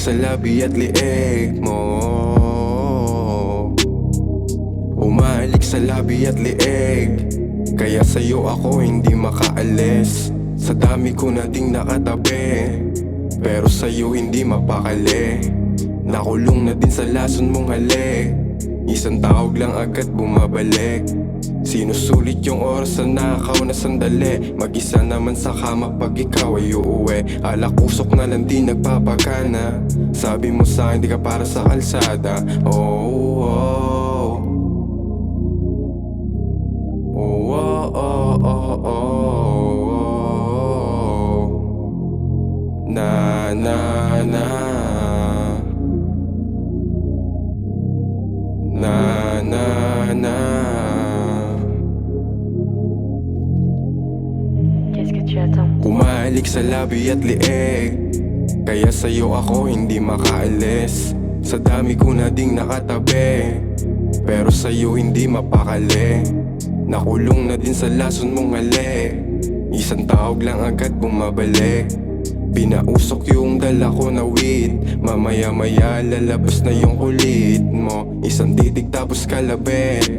sa labi at liig mo. Umalik sa labi at liig, kaya sa'yo ako hindi makaalis. Sa dami ko na ding nakatabi, pero sa'yo hindi mapakali. Nakulong na din sa lason mong halik, isang tawag lang agad bumabalik. Sinusulit yung oras sa nakaw na sandali, mag-isa naman sa kama pag ikaw ay uuwi. Alak usok na lang di nagpapagana, sabi mo sa akin di ka para sa kalsada. Oh, oh, oh, oh, oh, oh, oh. Na, na, na, na, na, na. Umalik sa labi at liig, kaya sa'yo ako hindi makaalis. Sa dami ko na ding nakatabi, pero sa'yo hindi mapakali. Nakulong na din sa lason mong halik, isang tawag lang agad bumabalik. Pinausok yung dala ko na weed, mamaya-maya lalabas na yung kulit mo. Isang titig tapos kalabit,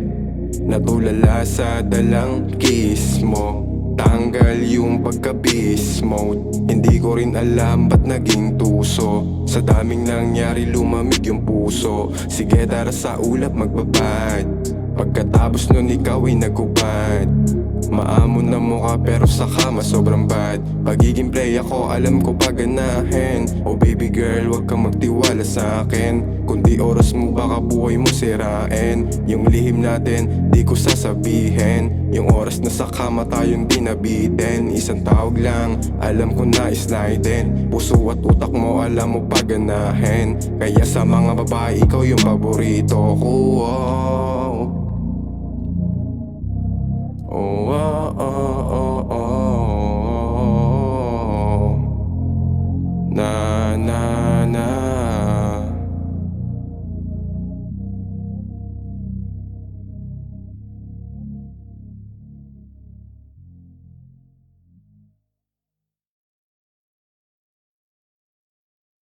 natulala sa dalang kiss mo. Tanggal yung pagka-beast mode, hindi ko rin alam ba't naging tuso. Sa daming nangyari lumamig yung puso. Sige tara sa ulap magbabad, pagkatapos nun ikaw ay nagubad. Maamon na mukha pero sa kama sobrang bad. Pagiging play ako alam ko paganahin. Oh baby girl wag kang magtiwala sa akin, kundi oras mo baka buhay mo sirain. Yung lihim natin di ko sasabihin, yung oras na sa kama tayong dinabitin. Isang tawag lang alam ko na slide din, puso at utak mo alam mo paganahin. Kaya sa mga babae ikaw yung paborito ko. Oh, oh, oh.